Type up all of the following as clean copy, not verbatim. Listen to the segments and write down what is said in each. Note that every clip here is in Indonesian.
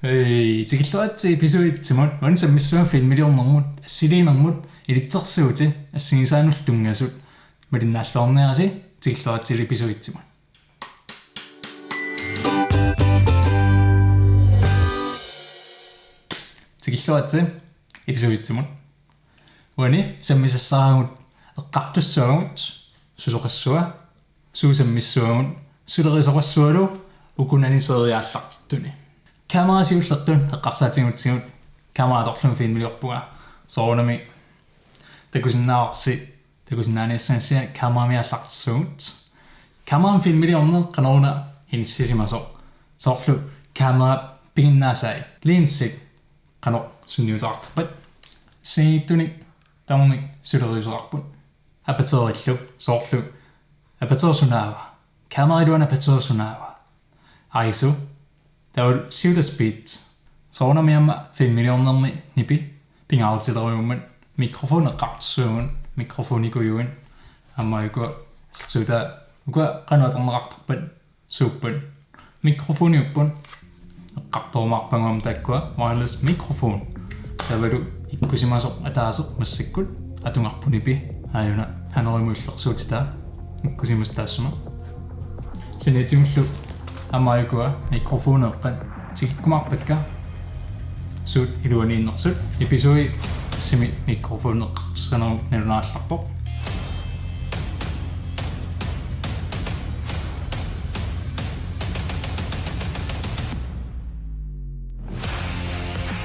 Tikilluatsi episodeitsimut uansammissuan filmiliornermut assiliinermut ilitsersuutit assinisaanultungasut malinnaalluarniarasi tikilluatsi episodeitsimut tikilluatsi episodeitsimut uani sammisassaaramut eqqartussuaramut susoqassua suusammissuamut sulerisoqassualu ukunaniseeriaallartuni Camera Serie eqqarsaatiнгутсигут камераторлун фильмилиорпуга соорнами такусиннааварси камерамиаллартиссугут камеран фильмилиорнер канаруна хинissисимасо соорлу камера пигиннаасай линсик канор сунниусаартарпат сиитуни тамми сулериусоқарпут апатериллу соорлу апатерсунаава камерилуана апатерсунаава айсу Der siuta speed. Soona miamma filmiliornermi nipi pingaartileriumman mikrofoneqqartissuugun mikrofonikujuun ammayuku siuta uka qanuaternerartarpat suuppan mikrofoniuppun eqqartormaarpangum takkua wireless mikrofon tavalu ikkusimasoq ataaseq massakkut atungarpunipi ayuna hanerimuillersuutita ikkusimus taassuma sinitiullu ammayukua mikrofoneqqat tikikkumarpakka suut iluaniinnersut episodi simi mikrofoneqqartussaneru nalunaallarpoq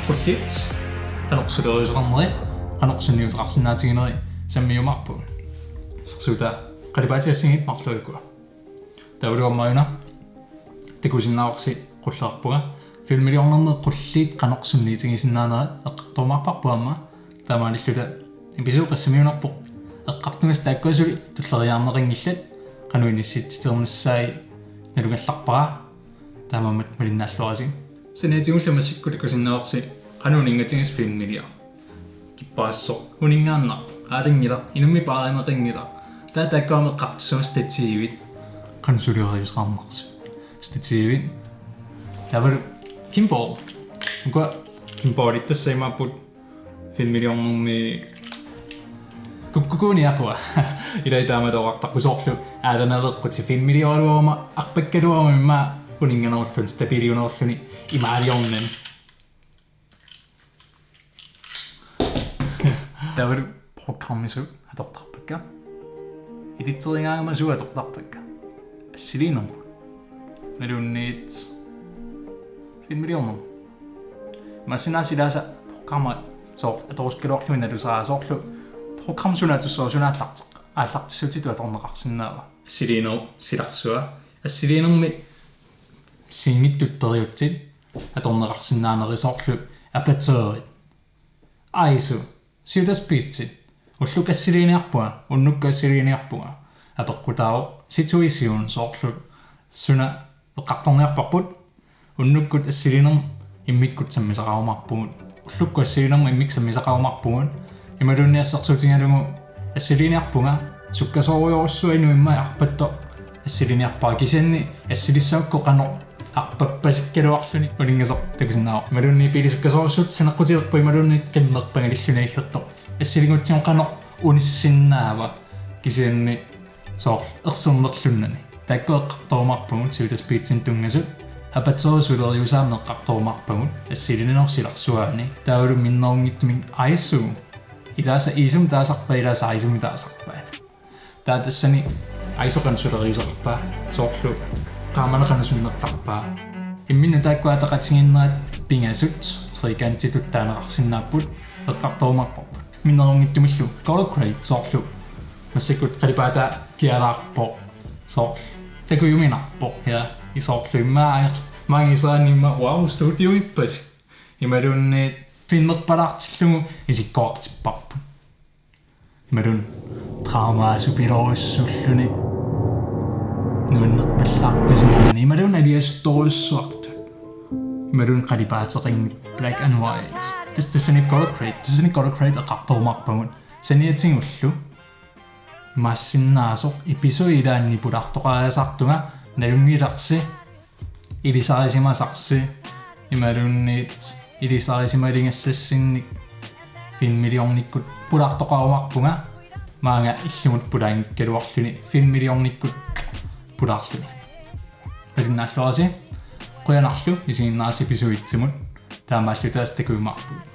qullit qanorsuleriusoqarneri qanorsunniuseqarsinnaatigineri sammiumarpu sersuuta qalipaatiassingit marluikua tavuluormayuna tikusinnaavaqsi qullerpuga filmiliornermer qulliit qanorsunniitigisinnaaneret eqqartormaarparpuamma tamaanilluta episode qassimiunarpoq eqqartungas taakkuasuli tulleriaarneringillat qanuinissittiternissaai nalugallarpara taamammat malinnaalluarasi siniitigulla massikkut tikusinnaavaqsi qanuuningatigis filmilior kippaasso uningaannarpu aalingila inummi paarineqingila taataakkuameqqartussumas tatiivit qansuleriusqarnarsu statiivit tavar kimball uka kimballittassaimapput filmiliornermi kukkukuniaqua ilaitaamadoqartaqqusoorlu aalanaveqqut filmiliorluama arpakkaluama imma uninganerullu stabiliuneruluni imaaliornan tavar programmisut atortarpakka ilitsersuutit atortarpakka assiliinermut Melunit filmiliorner massinasilaasa programma soort atoruskeluarluina tusaasoorlu programsunatussoosunaallart aallartissutitu atorneqarsinnaava assiliiner silarsua assiliinermi singittut periutsit atorneqarsinnaanerisoorlu apaterit aisu siutaspiitsit ullukassiliiniarpua unnukkassiliiniarpuga apeqqutaao situation soorlu suna eqqartorniarparput unnukkut assiliiner immikkut sammisaqarumarpugut ullukku assiliiner immik sammisaqarumarpugut imalunniassersuutingalugu assiliiniarpunga sukkasooriorussuinu imma arpatto assiliiniarpaa kisanni assilissaukko qanor arpappasakkaluarluni ulingasoq takusinnaao imalunni piilisukkasoorussuut saneqqutilerpu imalunni kammerpangalillunagiggertoq assilingutsingo qanor unissinnaava kisanni soor ersernerlunnani taakkueqqartormarpagut siutaspiitsin tungasut apaterissoleriusaamneqqartormarpagut assiliinersilarsuaani taavulu minnerungittuming aissuu ilaasa iisum taasarpa ilaasa aisumi taasarpa taatassani aisoqansuleriuserpaa soorlu qaamaneqanusunnertarpaa imminna taakkuataqatiginnerat pingasut trikanstituttaaneqarsinnaapput eqqartormarparput minnerungittumillu color grade soorlu massakkut qalipaata kialaarpoq soorl takujuminarpoq ja isoorlu immaa mangisaanimma wow studio ippas imalunni filmerpalaartillugu isikkoartipparpu imalun traamaasupilorussulluni nuunnerpallaarpasinni imalun aliasuttorussuartu imalun qalipaateqingit black and white tassani color grade eqqartormarpagut saniatingullu massinaasoq episode ilaannipulartoqalasartunga nalungilarsi ilisarisimasarsi imarunnit ilisarisimalingassassinnik filmiliornikkut pulartoqarumarpunga maanga illumut pulaingikkaluarluni filmiliornikkut pularluni malinnaalluarisi qianarlu isiginnaasipisuitsimut taamaallu taas takuimarput